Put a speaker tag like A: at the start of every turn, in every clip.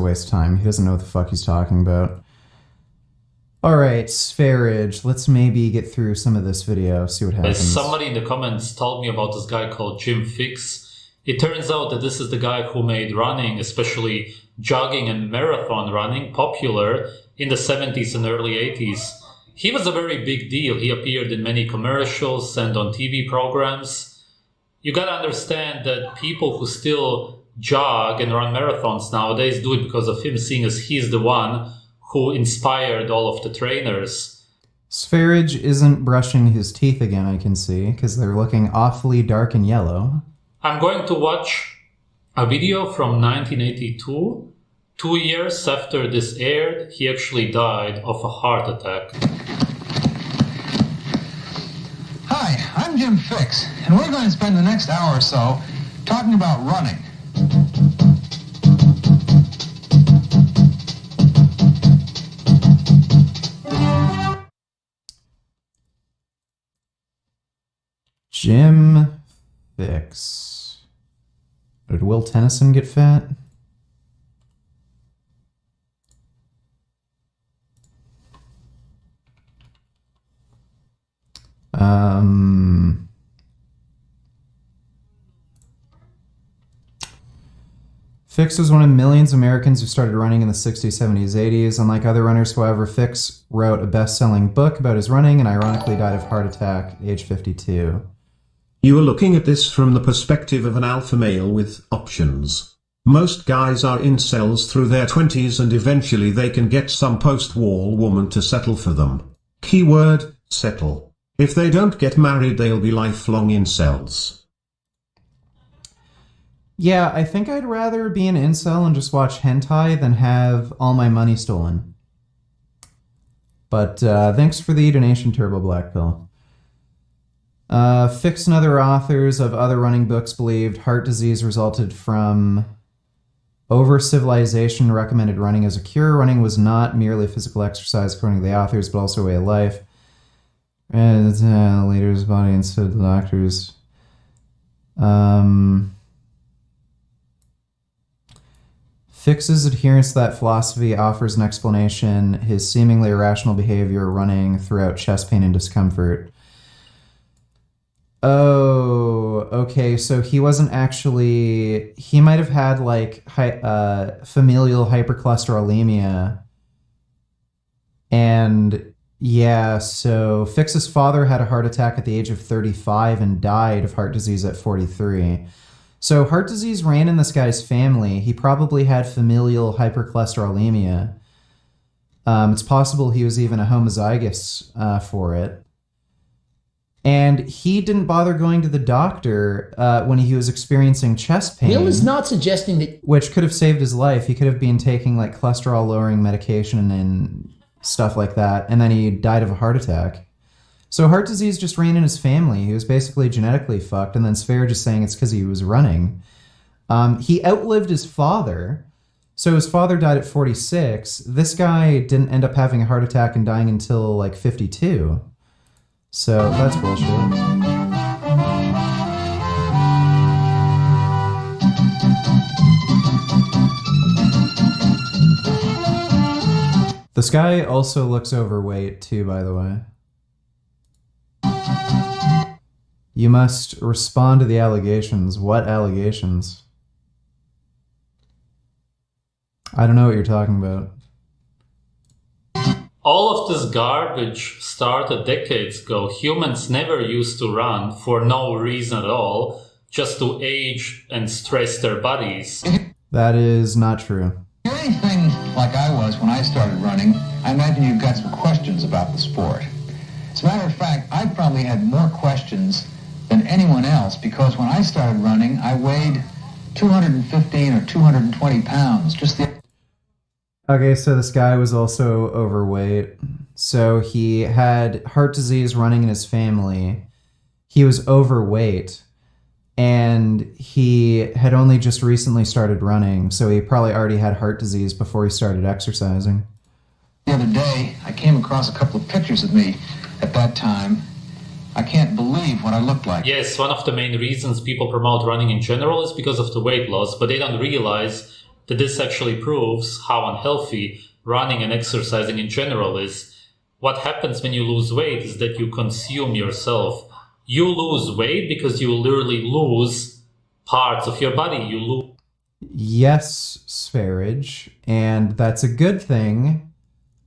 A: waste of time. He doesn't know what the fuck he's talking about. Alright, Spherage, let's maybe get through some of this video, see what happens.
B: Somebody in the comments told me about this guy called Jim Fixx. It turns out that this is the guy who made running, especially jogging and marathon running, popular in the 70s and early 80s. He was a very big deal. He appeared in many commercials and on TV programs. You gotta understand that people who still jog and run marathons nowadays do it because of him, seeing as he's the one who inspired all of the trainers.
A: Spherage isn't brushing his teeth again, I can see, because they're looking awfully dark and yellow.
B: I'm going to watch a video from 1982. 2 years after this aired, he actually died of a heart attack.
C: Hi, I'm Jim Fixx, and we're going to spend the next hour or so talking about running.
A: Jim Fixx. Did Will Tennyson get fat? Fixx was one of millions of Americans who started running in the 60s, 70s, 80s. Unlike other runners, however, Fixx wrote a best-selling book about his running and ironically died of heart attack at age 52.
D: You are looking at this from the perspective of an alpha male with options. Most guys are incels through their 20s and eventually they can get some post-war woman to settle for them. Keyword, settle. If they don't get married, they'll be lifelong incels.
A: Yeah, I think I'd rather be an incel and just watch hentai than have all my money stolen. But thanks for the donation, Turbo Black Pill. Fixx and other authors of other running books believed heart disease resulted from over-civilization recommended running as a cure. Running was not merely physical exercise, according to the authors, but also a way of life. And leaders, body, and so the doctors. Fixx's adherence to that philosophy offers an explanation: his seemingly irrational behavior running throughout chest pain and discomfort. Oh, okay, so he wasn't actually... He might have had, like, familial hypercholesterolemia. And, yeah, so Fixx's father had a heart attack at the age of 35 and died of heart disease at 43. So heart disease ran in this guy's family. He probably had familial hypercholesterolemia. It's possible he was even a homozygous for it. And he didn't bother going to the doctor when he was experiencing chest pain.
E: Neil is not suggesting that...
A: Which could have saved his life. He could have been taking, like, cholesterol-lowering medication and stuff like that, and then he died of a heart attack. So heart disease just ran in his family. He was basically genetically fucked, and then Spherage is saying it's because he was running. He outlived his father. So his father died at 46. This guy didn't end up having a heart attack and dying until, like, 52. So that's bullshit. This guy also looks overweight too, by the way. You must respond to the allegations. What allegations? I don't know what you're talking about.
B: All of this garbage started decades ago. Humans never used to run for no reason at all, just to age and stress their bodies.
A: That is not true.
C: If you're anything like I was when I started running, I imagine you've got some questions about the sport. As a matter of fact, I probably had more questions than anyone else because when I started running, I weighed 215 or 220 pounds.
A: Okay, so this guy was also overweight. So he had heart disease running in his family. He was overweight. And he had only just recently started running. So he probably already had heart disease before he started exercising.
C: The other day, I came across a couple of pictures of me at that time. I can't believe what I looked like.
B: Yes, one of the main reasons people promote running in general is because of the weight loss, but they don't realize that this actually proves how unhealthy running and exercising in general is. What happens when you lose weight is that you consume yourself. You lose weight because you literally lose parts of your body. You lose
A: Yes, Sverige, and that's a good thing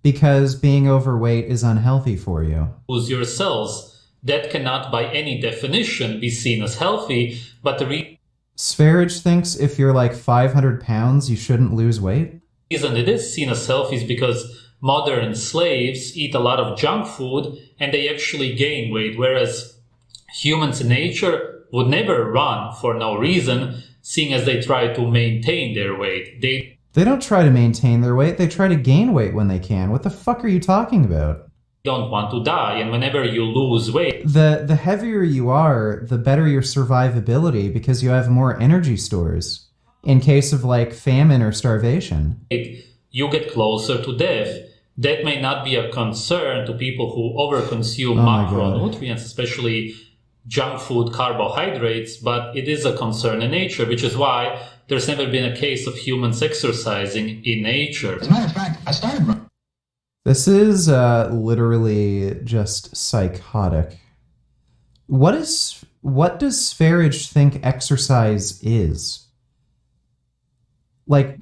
A: because being overweight is unhealthy for you.
B: your cells. That cannot by any definition be seen as healthy, but the
A: Sverige thinks if you're like 500 pounds, you shouldn't lose weight.
B: reason it is seen as healthy is because modern slaves eat a lot of junk food and they actually gain weight, whereas humans in nature would never run for no reason, seeing as they try to maintain their weight.
A: They don't try to maintain their weight, they try to gain weight when they can. What the fuck are you talking about?
B: don't want to die, and whenever you lose weight,
A: The heavier you are, the better your survivability because you have more energy stores in case of like famine or starvation.
B: you get closer to death. That may not be a concern to people who overconsume
A: Oh my God.
B: macronutrients, especially junk food, carbohydrates, but it is a concern in nature, which is why there's never been a case of humans exercising in nature.
C: As a matter of fact, I started running.
A: This is literally just psychotic. What does Sverige think exercise is? Like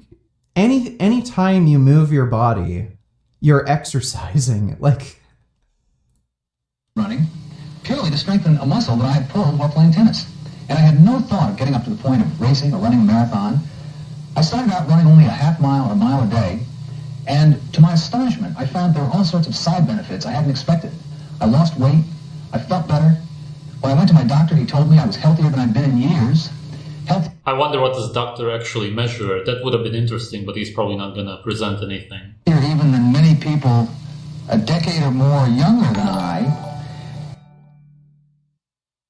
A: any time you move your body, you're exercising. Like
C: Running purely to strengthen a muscle that I had pulled while playing tennis. And I had no thought of getting up to the point of racing or running a marathon. I started out running only a half mile or a mile a day, and to my astonishment, I found there were all sorts of side benefits I hadn't expected. I lost weight, I felt better. When I went to my doctor, he told me I was healthier than I'd been in years.
B: I wonder what this doctor actually measured. That would have been interesting, but he's probably not going to present anything.
C: Healthier even than many people a decade or more younger than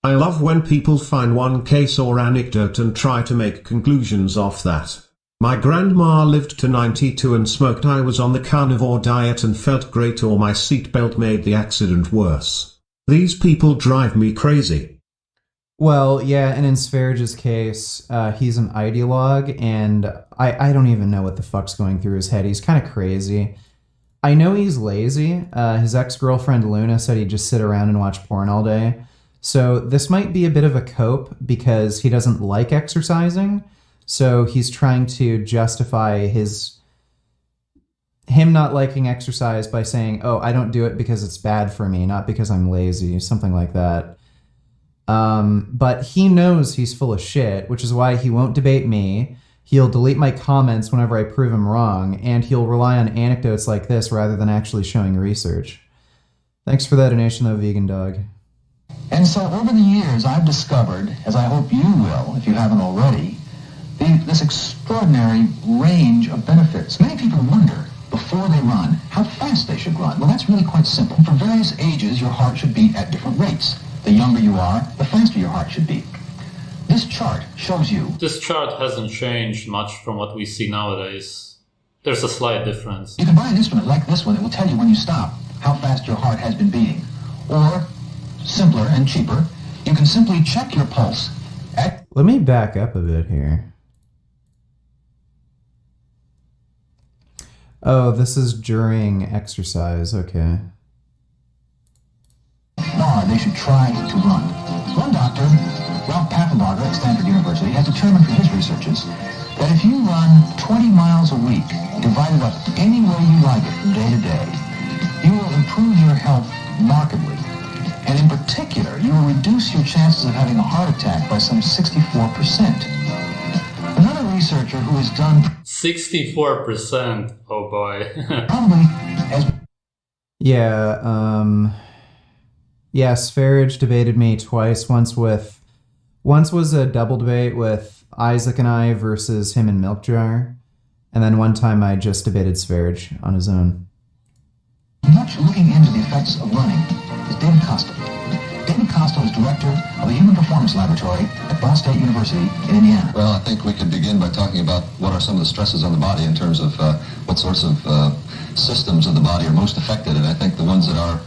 D: I love when people find one case or anecdote and try to make conclusions off that. My grandma lived to 92 and smoked. I was on the carnivore diet and felt great, or my seatbelt made the accident worse. These people drive me crazy.
A: well, yeah, and in Sverige's case, he's an ideologue, and I don't even know what the fuck's going through his head. He's kind of crazy. I know he's lazy. His ex-girlfriend Luna said he'd just sit around and watch porn all day. So this might be a bit of a cope because he doesn't like exercising. So he's trying to justify him not liking exercise by saying, oh, I don't do it because it's bad for me, not because I'm lazy, something like that. But he knows he's full of shit, which is why he won't debate me. He'll delete my comments whenever I prove him wrong, and he'll rely on anecdotes like this rather than actually showing research. Thanks for that donation, though, Vegan Dog.
C: And so over the years, I've discovered, as I hope you will, if you haven't already, this extraordinary range of benefits. Many people wonder, before they run, how fast they should run. Well, that's really quite simple. For various ages, your heart should beat at different rates. The younger you are, the faster your heart should beat. This chart shows you...
B: This chart hasn't changed much from what we see nowadays. There's a slight difference.
C: You can buy an instrument like this one that will tell you when you stop how fast your heart has been beating. Or, simpler and cheaper, you can simply check your pulse at...
A: Let me back up a bit here. Oh, this is during exercise, okay.
C: They should try to run. One doctor, Ralph Pappenbarger at Stanford University, has determined from his researches that if you run 20 miles a week, divided up any way you like it from day to day, you will improve your health markedly. And in particular, you will reduce your chances of having a heart attack by some 64%. Another researcher who has done
B: 64%. Oh boy.
C: probably as
A: Yeah, Sverige debated me twice. Once was a double debate with Isaac and I versus him and Milkjar. And then one time I just debated Sverige on his own.
C: much looking into the effects of running is David Costa. David Costa is director of the Human Performance Laboratory at Ball State University in Indiana.
E: Well, I think we could begin by talking about what are some of the stresses on the body in terms of what sorts of systems of the body are most affected. And I think the ones that are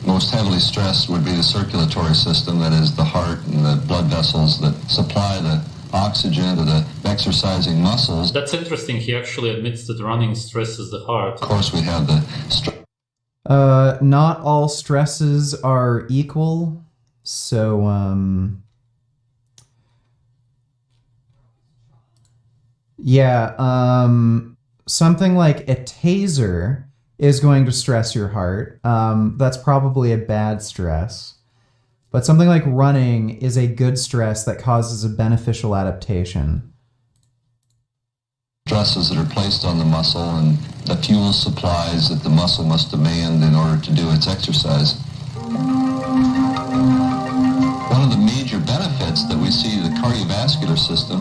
E: most heavily stressed would be the circulatory system, that is the heart and the blood vessels that supply the oxygen to the exercising muscles.
B: That's interesting. He actually admits that running stresses the heart.
E: Of course, we have the
A: Not all stresses are equal. So, yeah, something like a taser is going to stress your heart. That's probably a bad stress. But something like running is a good stress that causes a beneficial adaptation.
E: stresses that are placed on the muscle and the fuel supplies that the muscle must demand in order to do its exercise. One of the major benefits that we see to the cardiovascular system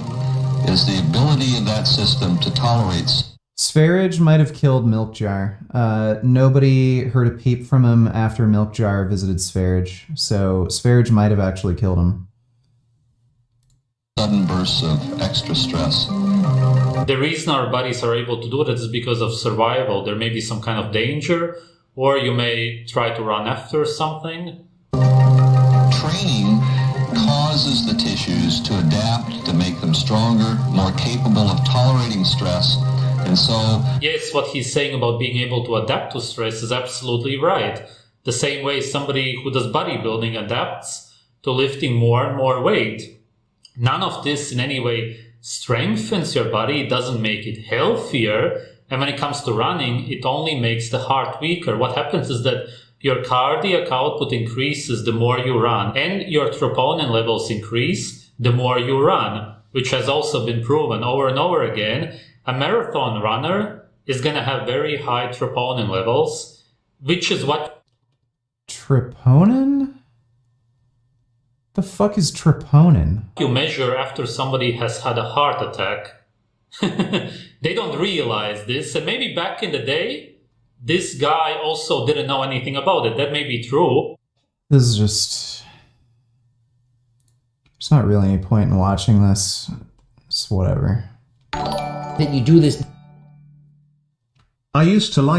E: is the ability of that system to tolerate.
A: Sverige might have killed Milkjar. Nobody heard a peep from him after Milkjar visited Sverige, so Sverige might have actually killed him.
E: Sudden bursts of extra stress.
B: The reason our bodies are able to do that is because of survival. There may be some kind of danger, or you may try to run after something.
E: Training causes the tissues to adapt, to make them stronger, more capable of tolerating stress. And so,
B: yes, what he's saying about being able to adapt to stress is absolutely right. The same way somebody who does bodybuilding adapts to lifting more and more weight. None of this in any way strengthens your body. It doesn't make it healthier. And when it comes to running, it only makes the heart weaker. What happens is that your cardiac output increases the more you run, and your troponin levels increase the more you run, which has also been proven over and over again. A marathon runner is going to have very high troponin levels, which is what...
A: Troponin? The fuck is troponin?
B: You measure after somebody has had a heart attack. They don't realize this, and maybe back in the day, this guy also didn't know anything about it. That may be true.
A: This is just... There's not really any point in watching this. It's whatever.
F: That you do this.
D: I used to like